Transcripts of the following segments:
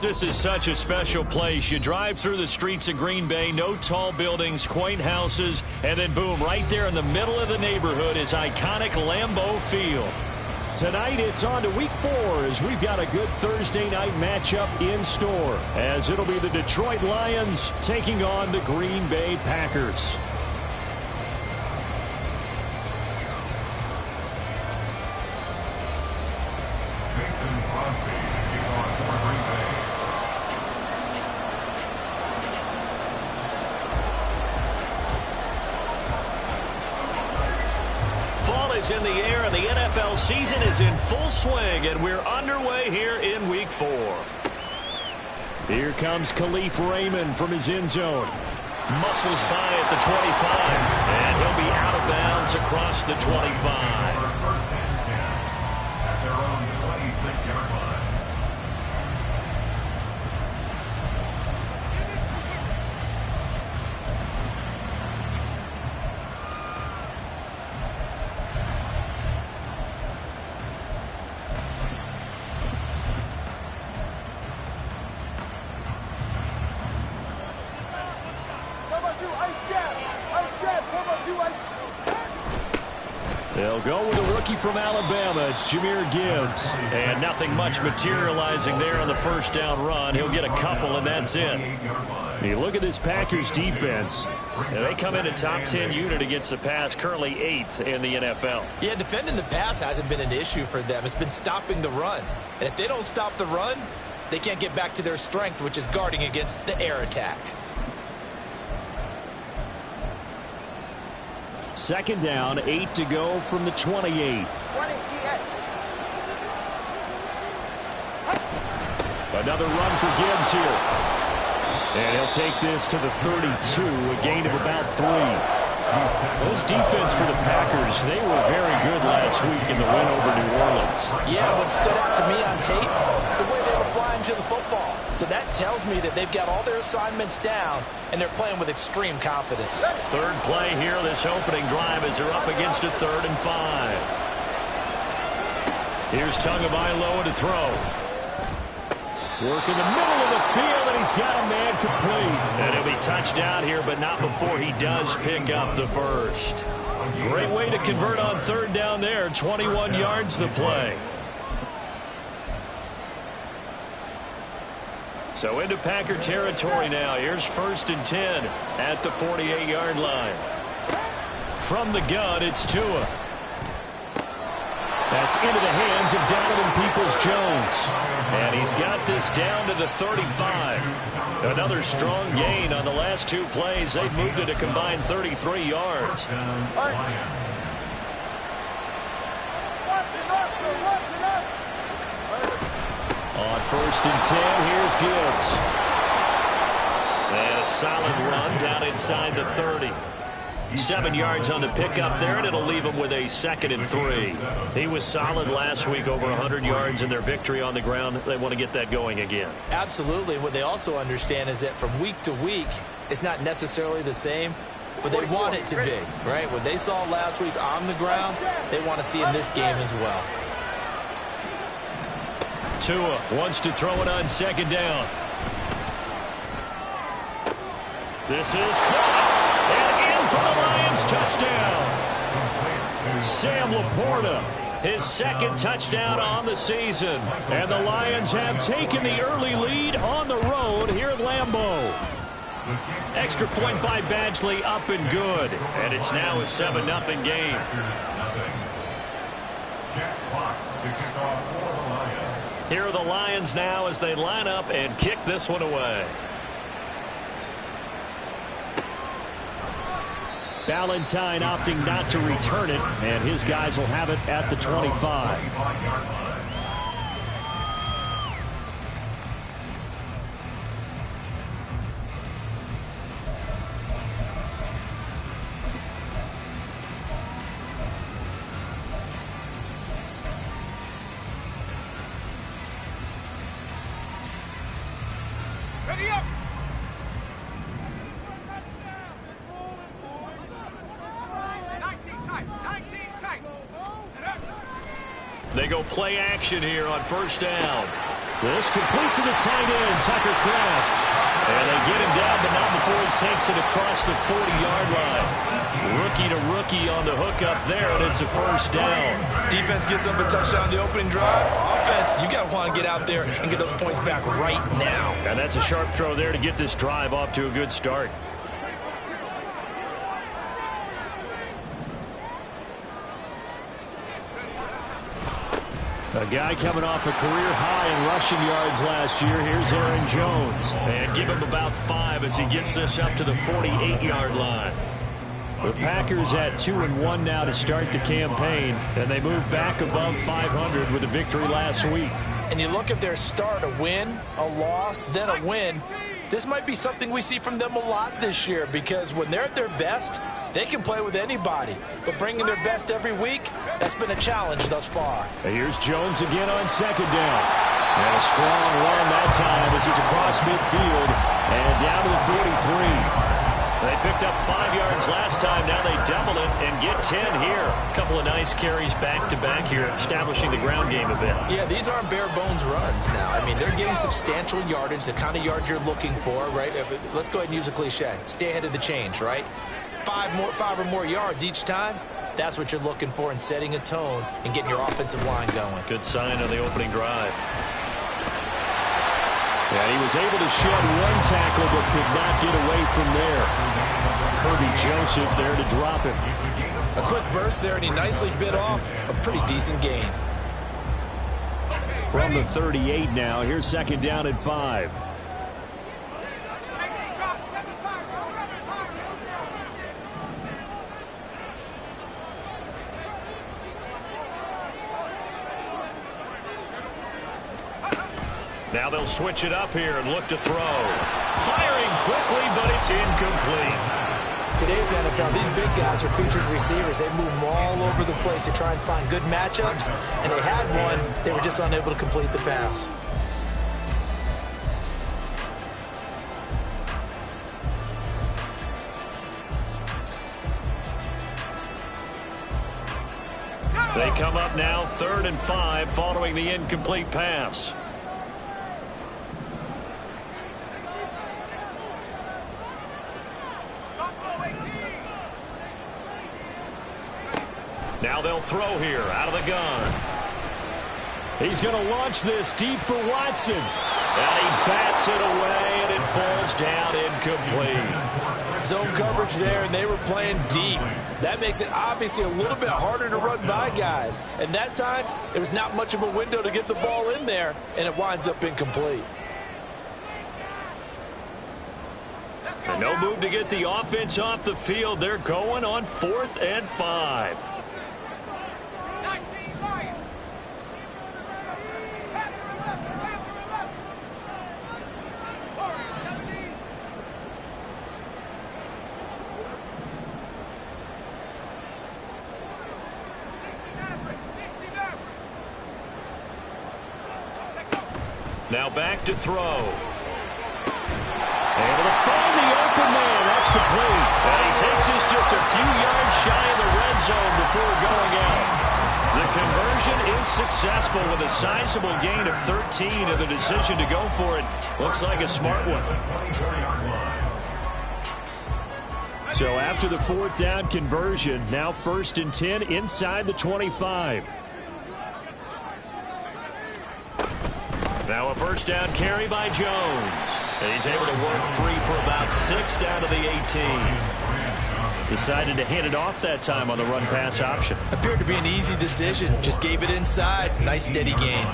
This is such a special place. You drive through the streets of Green Bay, no tall buildings, quaint houses, and then boom, right there in the middle of the neighborhood is iconic Lambeau Field. Tonight it's on to week 4 as we've got a good Thursday night matchup in store, as it'll be the Detroit Lions taking on the Green Bay Packers. In the air, and the NFL season is in full swing, and we're underway here in week 4. Here comes Khalif Raymond from his end zone. Muscles by at the 25, and he'll be out of bounds across the 25. First and 10 at their own 26-yard line. They'll go with a rookie from Alabama. It's Jahmyr Gibbs. And nothing much materializing there on the first down run. He'll get a couple, and that's it. You look at this Packers defense. They come in a top 10 unit against the pass, currently 8th in the NFL. Yeah, defending the pass hasn't been an issue for them. It's been stopping the run. And if they don't stop the run, they can't get back to their strength, which is guarding against the air attack. Second down, 8 to go from the 28. 20 Another run for Gibbs here. And he'll take this to the 32, a gain of about 3. This defense for the Packers, they were very good last week in the win over New Orleans. Yeah, what stood out to me on tape, the way they were flying to the football. So that tells me that they've got all their assignments down, and they're playing with extreme confidence. Third play here, this opening drive as they're up against a 3rd and 5. Here's Tagovailoa to throw. Work in the middle of the field, and he's got a man complete. And he'll be touchdown here, but not before he does pick up the first. Great way to convert on 3rd down there. 21 yards the play. So into Packer territory now. Here's 1st and 10 at the 48-yard line. From the gun, it's Tua. That's into the hands of Donovan Peoples-Jones. And he's got this down to the 35. Another strong gain on the last 2 plays. They've moved it a combined 33 yards. On 1st and 10, here's Gibbs. And a solid run down inside the 30. 7 yards on the pickup there, and it'll leave him with a 2nd and 3. He was solid last week, over 100 yards in their victory on the ground. They want to get that going again. Absolutely. What they also understand is that from week to week, it's not necessarily the same, but they want it to be, right? What they saw last week on the ground, they want to see in this game as well. Tua wants to throw it on 2nd down. This is caught. And in for the Lions touchdown. Sam Laporta, his 2nd touchdown on the season. And the Lions have taken the early lead on the road here at Lambeau. Extra point by Badgley, up and good. And it's now a 7-0 game. Jack Fox to kick off for the Lions. Here are the Lions now as they line up and kick this one away. Valentine opting not to return it, and his guys will have it at the 25. Ready up! They go play action here on 1st down. This complete to the tight end, Tucker Kraft. And they get him down, but not before he takes it across the 40-yard line. Rookie to rookie on the hook up there, and it's a first down. Defense gets up a touchdown the opening drive. Offense, you got to want to get out there and get those points back right now. And that's a sharp throw there to get this drive off to a good start. A guy coming off a career high in rushing yards last year. Here's Aaron Jones. And give him about 5 as he gets this up to the 48-yard line. The Packers at 2-1 now to start the campaign, and they move back above 500 with a victory last week. And you look at their start, a win, a loss, then a win. This might be something we see from them a lot this year, because when they're at their best, they can play with anybody. But bringing their best every week, that's been a challenge thus far. And here's Jones again on second down. And a strong run that time as he's across midfield and down to the 43. They picked up 5 yards last time. Now they double it and get 10 here. A couple of nice carries back-to-back here, establishing the ground game a bit. Yeah, these aren't bare-bones runs now. I mean, they're getting substantial yardage, the kind of yards you're looking for, right? Let's go ahead and use a cliche. Stay ahead of the change, right? 5 or more yards each time. That's what you're looking for in setting a tone and getting your offensive line going. Good sign on the opening drive. And he was able to shed one tackle but could not get away from there. Kirby Joseph there to drop him. A quick burst there, and he nicely bit off a pretty decent gain. From the 38 now, here's second down and 5. Now they'll switch it up here and look to throw. Firing quickly, but it's incomplete. Today's NFL, these big guys are featured receivers. They move them all over the place to try and find good matchups, and they had one. They were just unable to complete the pass. They come up now 3rd and 5 following the incomplete pass. Now they'll throw here out of the gun. He's going to launch this deep for Watson. And he bats it away, and it falls down incomplete. Zone coverage there, and they were playing deep. That makes it obviously a little bit harder to run by guys. And that time, there was not much of a window to get the ball in there, and it winds up incomplete. And no move to get the offense off the field. They're going on 4th and 5. Now back to throw. Able to find the open man. That's complete. And he takes this just a few yards shy of the red zone before going out. The conversion is successful with a sizable gain of 13, and the decision to go for it looks like a smart one. So after the 4th down conversion, now 1st and 10 inside the 25. Now a first down carry by Jones. And he's able to work free for about 6 down to the 18. Decided to hand it off that time on the run-pass option. Appeared to be an easy decision. Just gave it inside. Nice steady gain.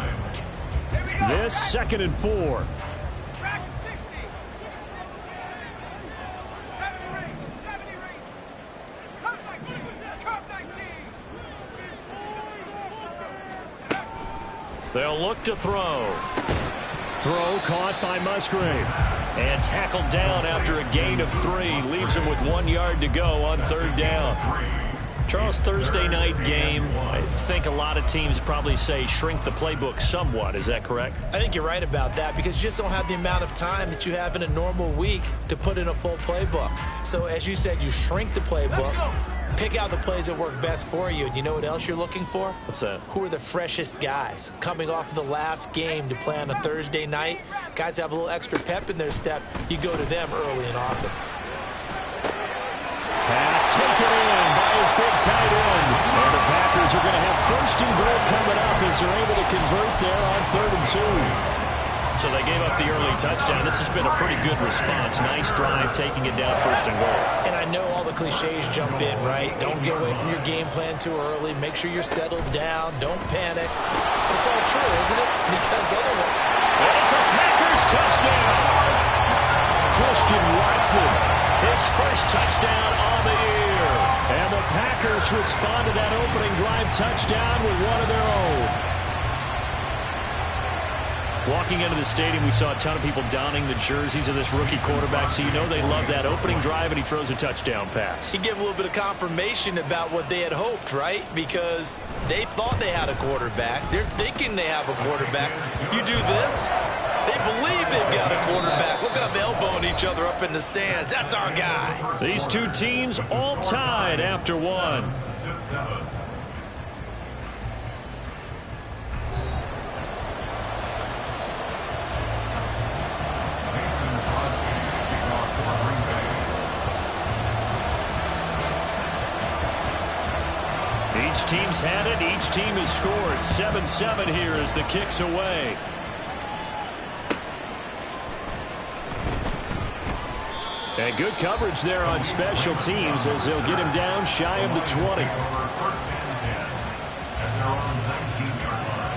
This 2nd and 4. They'll look to throw. Throw caught by Musgrave. And tackled down after a gain of 3. Leaves him with 1 yard to go on 3rd down. Charles, Thursday night game, I think a lot of teams probably say shrink the playbook somewhat. Is that correct? I think you're right about that, because you just don't have the amount of time that you have in a normal week to put in a full playbook. So as you said, you shrink the playbook, Pick out the plays that work best for you. And you know what else you're looking for? What's that? Who are the freshest guys coming off of the last game to play on a Thursday night? Guys have a little extra pep in their step. You go to them early and often. Pass taken in by his big tight end. And the Packers are going to have first and goal coming up as they're able to convert there on 3rd and 2. So they gave up the early touchdown. This has been a pretty good response. Nice drive, taking it down 1st and goal. And I know all the cliches jump in, right? Don't get away from your game plan too early. Make sure you're settled down. Don't panic. But it's all true, isn't it? Because otherwise... And it's a Packers touchdown. Christian Watson, his first touchdown on the year. And the Packers respond to that opening drive touchdown with one of their own. Walking into the stadium, we saw a ton of people donning the jerseys of this rookie quarterback, so you know they love that opening drive, and he throws a touchdown pass. He gave a little bit of confirmation about what they had hoped, right? Because they thought they had a quarterback. They're thinking they have a quarterback. You do this, they believe they've got a quarterback. Look at them elbowing each other up in the stands. That's our guy. These two teams all tied after one. Just 7. Each team's had it. Each team has scored. 7-7 here as the kick's away. And good coverage there on special teams as they'll get him down shy of the 20. 1st and 10 at their own 19-yard line.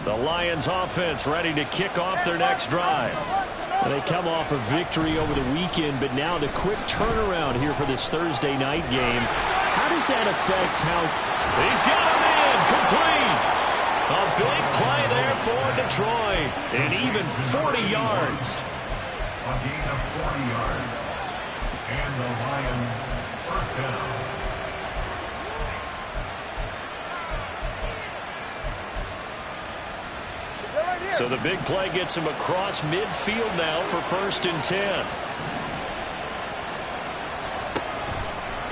The Lions offense ready to kick off their next drive. And they come off a victory over the weekend, but now the quick turnaround here for this Thursday night game. How does that affect how... He's got him in, complete. A big play there for Detroit, and even 40 yards. A gain of 40 yards. And the Lions 1st down. So the big play gets him across midfield now for 1st and 10.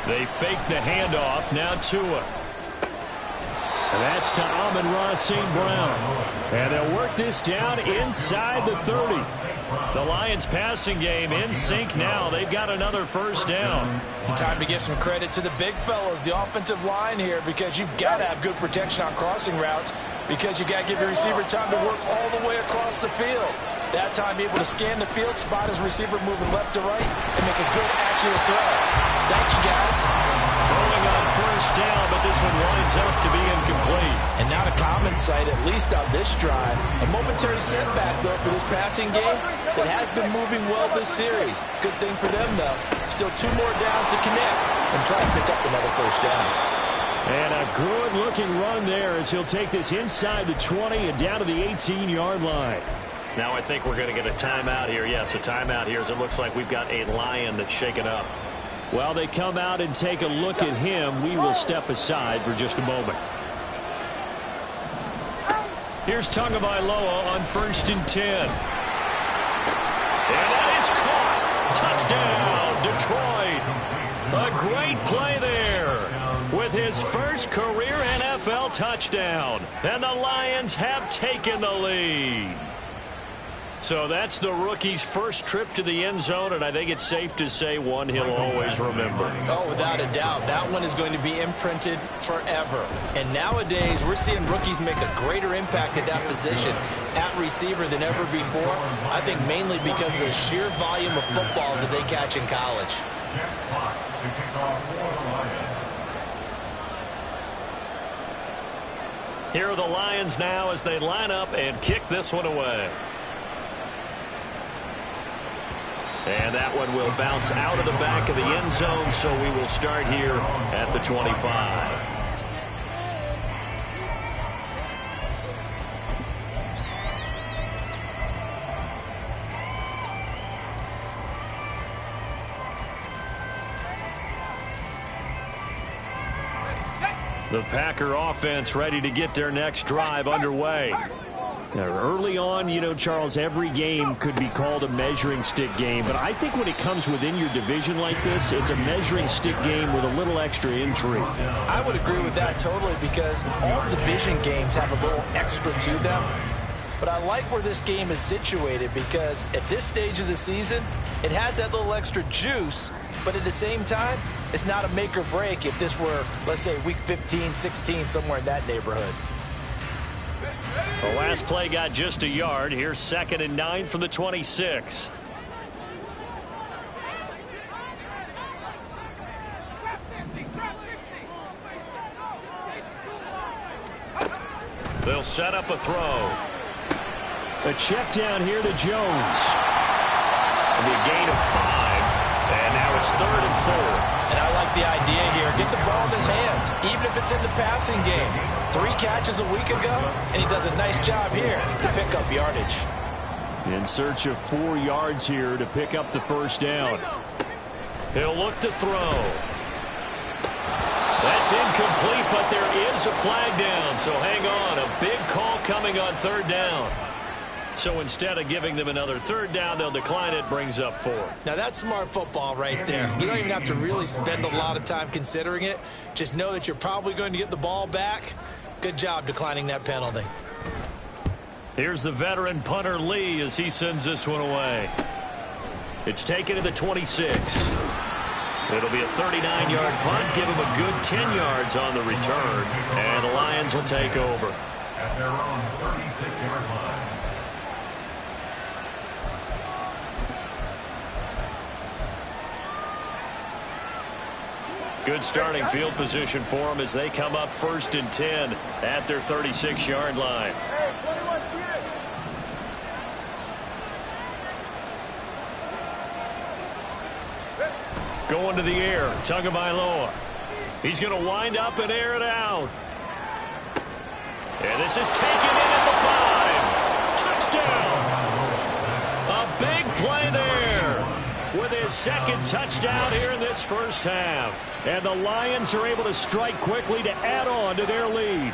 They fake the handoff. Now Tua. And that's to Amon-Ra St. Brown. And they'll work this down inside the 30. The Lions passing game in sync now. They've got another 1st down. Time to give some credit to the big fellas, the offensive line here, because you've got to have good protection on crossing routes, because you got to give the receiver time to work all the way across the field. That time able to scan the field, spot his receiver moving left to right, and make a good, accurate throw. Thank you, guys. Throwing on 1st down, but this one winds up to be incomplete. And not a common sight, at least on this drive. A momentary setback, though, for this passing game that has been moving well this series. Good thing for them, though. Still 2 more downs to connect and try to pick up another 1st down. And a good-looking run there as he'll take this inside the 20 and down to the 18-yard line. Now I think we're going to get a timeout here. Yes, a timeout here as it looks like we've got a Lion that's shaken up. While they come out and take a look at him, we will step aside for just a moment. Here's Tagovailoa on 1st and 10. And that is caught. Touchdown, Detroit. A great play there with his first career NFL touchdown. And the Lions have taken the lead. So that's the rookie's first trip to the end zone, and I think it's safe to say one he'll always remember. Oh, without a doubt. That one is going to be imprinted forever. And nowadays, we're seeing rookies make a greater impact at that position at receiver than ever before. I think mainly because of the sheer volume of footballs that they catch in college. Jeff Fox to kick off for the Lions. Here are the Lions now as they line up and kick this one away. And that one will bounce out of the back of the end zone, so we will start here at the 25. The Packer offense ready to get their next drive underway. Now, early on, you know, Charles, every game could be called a measuring stick game. But I think when it comes within your division like this, it's a measuring stick game with a little extra intrigue. I would agree with that totally because all division games have a little extra to them. But I like where this game is situated because at this stage of the season, it has that little extra juice. But at the same time, it's not a make or break if this were, let's say, week 15, 16, somewhere in that neighborhood. The last play got just a yard. Here's 2nd and 9 from the 26. They'll set up a throw. A check down here to Jones. It'll be a gain of 5. And now it's 3rd and 4. And I like the idea here. Get the ball in his hands, even if it's in the passing game. 3 catches a week ago, and he does a nice job here to pick up yardage. In search of 4 yards here to pick up the first down. He'll look to throw. That's incomplete, but there is a flag down, so hang on. A big call coming on 3rd down. So instead of giving them another 3rd down, they'll decline it, brings up 4. Now, that's smart football right there. You don't even have to really spend a lot of time considering it. Just know that you're probably going to get the ball back. Good job declining that penalty. Here's the veteran punter Lee as he sends this one away. It's taken to the 26. It'll be a 39-yard punt. Give him a good 10 yards on the return. And the Lions will take over. At their own 36-yard line. Good starting field position for them as they come up 1st and 10 at their 36-yard line. Going to the air, Tagovailoa. He's going to wind up and air it out. And this is taken in at the 5. Touchdown! A big play there with his 2nd touchdown here in this first half. And the Lions are able to strike quickly to add on to their lead.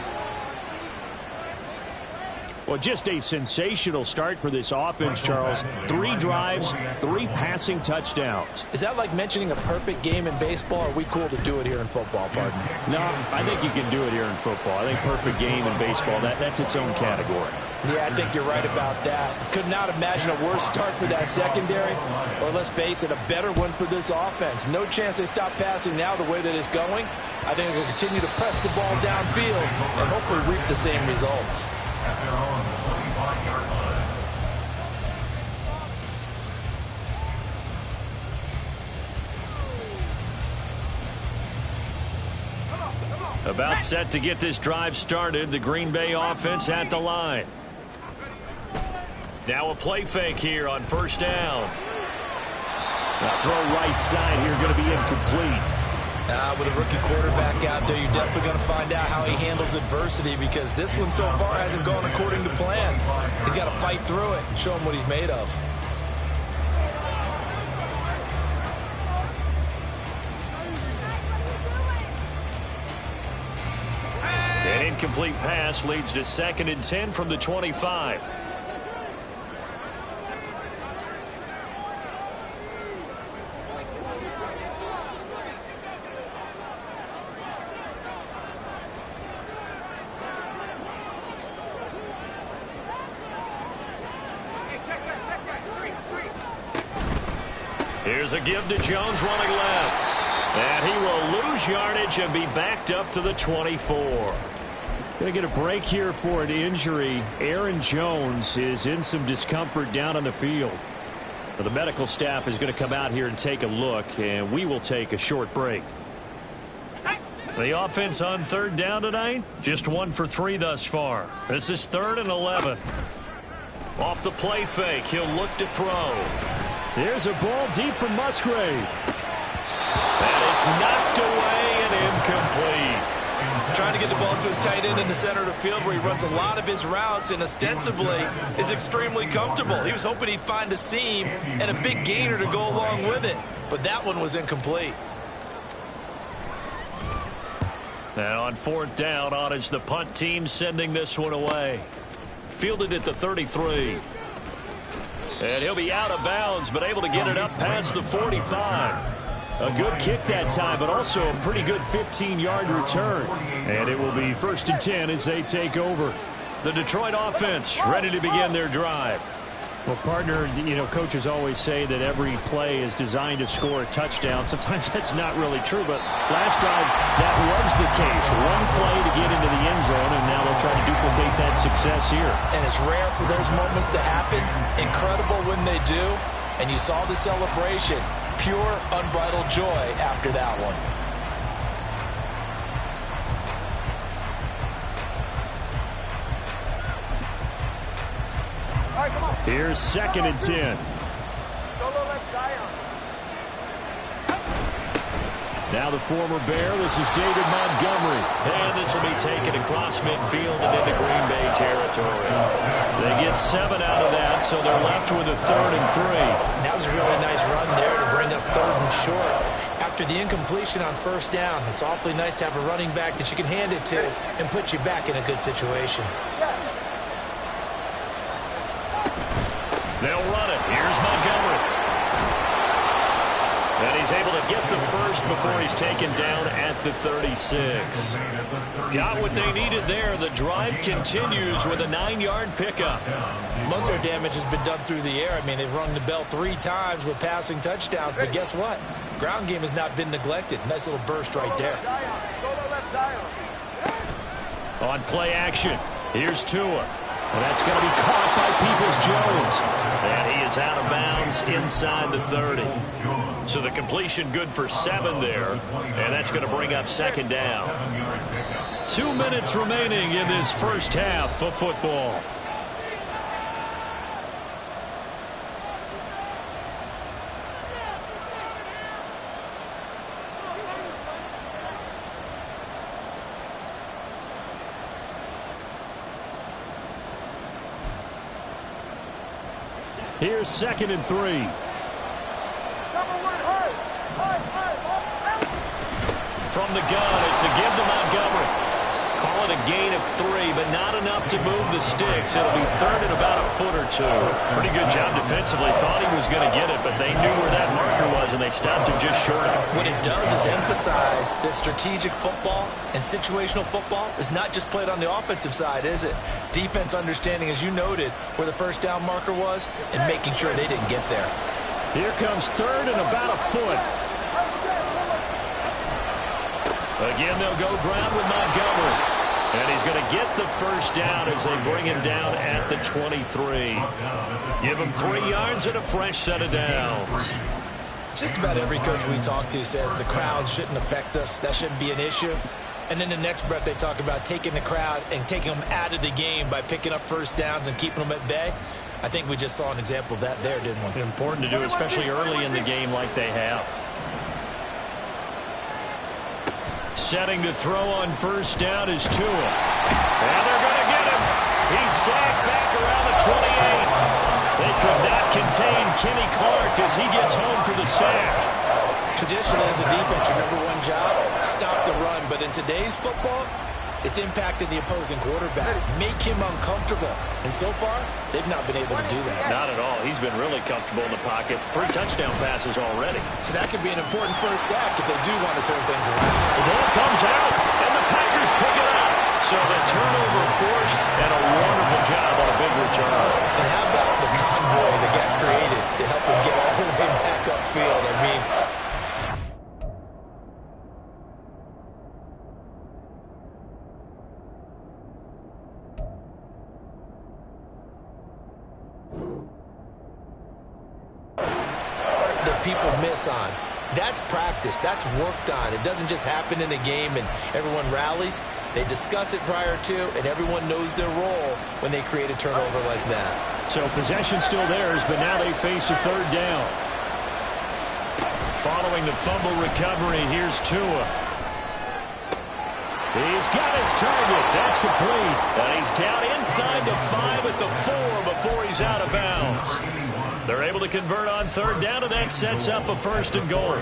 Well, just a sensational start for this offense, Charles. 3 drives, 3 passing touchdowns. Is that like mentioning a perfect game in baseball? Or are we cool to do it here in football, pardon? No, I think you can do it here in football. I think perfect game in baseball, that's its own category. Yeah, I think you're right about that. Could not imagine a worse start for that secondary, or let's face it, a better one for this offense. No chance they stop passing now the way that it's going. I think they'll continue to press the ball downfield and hopefully reap the same results. At their own 45-yard line. About set to get this drive started. The Green Bay offense at the line. Now a play fake here on 1st down. Now throw right side here going to be incomplete. With a rookie quarterback out there, you're definitely going to find out how he handles adversity because this one so far hasn't gone according to plan. He's got to fight through it and show him what he's made of. An incomplete pass leads to 2nd and 10 from the 25. Here's a give to Jones running left. And he will lose yardage and be backed up to the 24. Going to get a break here for an injury. Aaron Jones is in some discomfort down on the field. The medical staff is going to come out here and take a look, and we will take a short break. The offense on 3rd down tonight, just 1 for 3 thus far. This is 3rd and 11. Off the play fake, he'll look to throw. Here's a ball deep from Musgrave. And it's knocked away and incomplete. Trying to get the ball to his tight end in the center of the field where he runs a lot of his routes and ostensibly is extremely comfortable. He was hoping he'd find a seam and a big gainer to go along with it, but that one was incomplete. And on 4th down, on is the punt team sending this one away. Fielded at the 33. And he'll be out of bounds, but able to get it up past the 45. A good kick that time, but also a pretty good 15-yard return. And it will be 1st and 10 as they take over. The Detroit offense ready to begin their drive. Well, partner, coaches always say that every play is designed to score a touchdown. Sometimes that's not really true, but last drive that was the case. One play to get into the end zone, and now they'll try to duplicate that success here. And it's rare for those moments to happen. Incredible when they do. And you saw the celebration. Pure, unbridled joy after that one. Here's 2nd and 10. Now the former Bear, this is David Montgomery. And this will be taken across midfield and into Green Bay territory. They get 7 out of that, so they're left with a 3rd and 3. That was a really nice run there to bring up 3rd and short. After the incompletion on 1st down, it's awfully nice to have a running back that you can hand it to and put you back in a good situation. They'll run it. Here's Montgomery. And he's able to get the first before he's taken down at the 36. Got what they needed there. The drive continues with a 9-yard pickup. Most of their damage has been done through the air. I mean, they've rung the bell 3 times with passing touchdowns, but guess what? Ground game has not been neglected. Nice little burst right there. On play action, here's Tua. And that's going to be caught by Peoples-Jones. And he is out of bounds inside the 30. So the completion good for 7 there. And that's going to bring up 2nd down. 2 minutes remaining in this first half of football. Here's 2nd and 3. From the gun, it's a give to Montgomery. Call it a gain of 3, but not enough to move the sticks. It'll be 3rd and about a foot or 2. Pretty good job defensively. Thought he was going to get it, but they knew where that marker was, and they stopped him just short of it. What it does is emphasize that strategic football and situational football is not just played on the offensive side, is it? Defense understanding, as you noted, where the 1st down marker was and making sure they didn't get there. Here comes 3rd and about a foot. Again, they'll go ground with Montgomery. And he's going to get the first down as they bring him down at the 23. Give him 3 yards and a fresh set of downs. Just about every coach we talk to says the crowd shouldn't affect us. That shouldn't be an issue. And then the next breath they talk about taking the crowd and taking them out of the game by picking up 1st downs and keeping them at bay. I think we just saw an example of that there, didn't we? Important to do, especially early in the game like they have. Setting to throw on 1st down is Tua. And they're going to get him. He's sacked back around the 28. They could not contain Kenny Clark as he gets home for the sack. Traditionally, as a defense, your #1 job, stop the run. But in today's football, it's impacted the opposing quarterback. Make him uncomfortable. And so far, they've not been able to do that. Not at all. He's been really comfortable in the pocket. 3 touchdown passes already. So that could be an important first sack if they do want to turn things around. The ball comes out, and the Packers pick it up. So the turnover forced, and a wonderful job on a big return. And how about the convoy that got created to help him get all the way back upfield? I mean, people miss on. That's practice. That's worked on. It doesn't just happen in a game and everyone rallies. They discuss it prior to, and everyone knows their role when they create a turnover like that. So possession still theirs, but now they face a 3rd down. Following the fumble recovery, here's Tua. He's got his target. That's complete. And he's down inside the 5 at the 4 before he's out of bounds. They're able to convert on 3rd down, and that sets up a 1st and goal.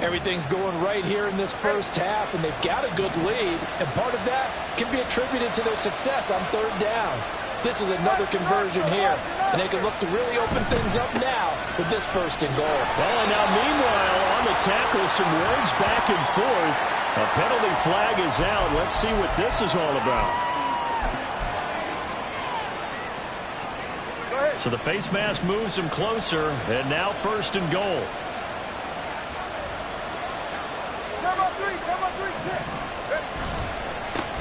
Everything's going right here in this first half, and they've got a good lead, and part of that can be attributed to their success on third downs. This is another conversion here, and they can look to really open things up now with this first and goal. Well, and now meanwhile, on the tackle, some words back and forth. A penalty flag is out. Let's see what this is all about. So the face mask moves him closer, and now first and goal.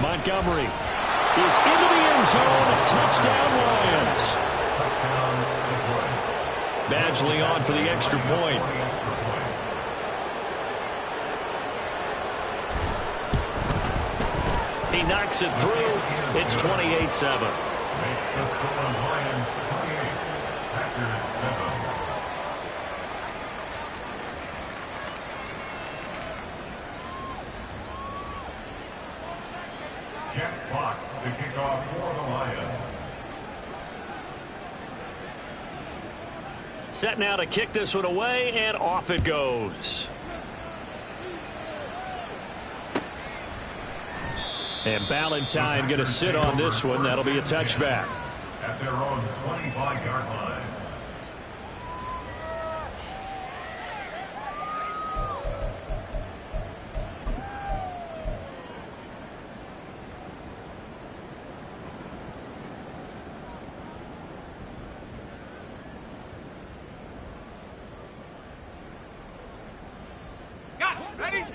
Montgomery is into the end zone. Touchdown, Lions. Badgley on for the extra point. He knocks it through. It's 28-7. Jack Fox to kick off for the Lions. Set now to kick this one away, and off it goes. And Ballantyne going to sit on this one. That'll be a touchback. At their own 25-yard line.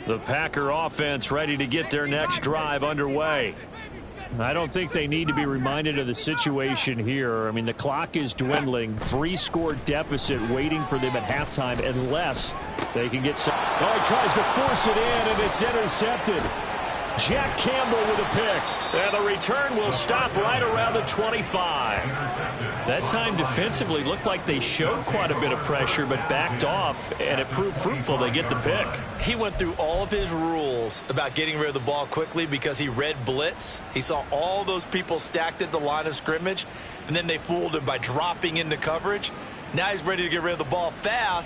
The Packer offense ready to get their next drive underway. I don't think they need to be reminded of the situation here. I mean, the clock is dwindling. 3-score deficit waiting for them at halftime unless they can get some. Oh, he tries to force it in, and it's intercepted. Jack Campbell with a pick. And the return will stop right around the 25. That time defensively looked like they showed quite a bit of pressure but backed off, and it proved fruitful. They get the pick. He went through all of his rules about getting rid of the ball quickly because he read blitz. He saw all those people stacked at the line of scrimmage, and then they fooled him by dropping into coverage. Now he's ready to get rid of the ball fast.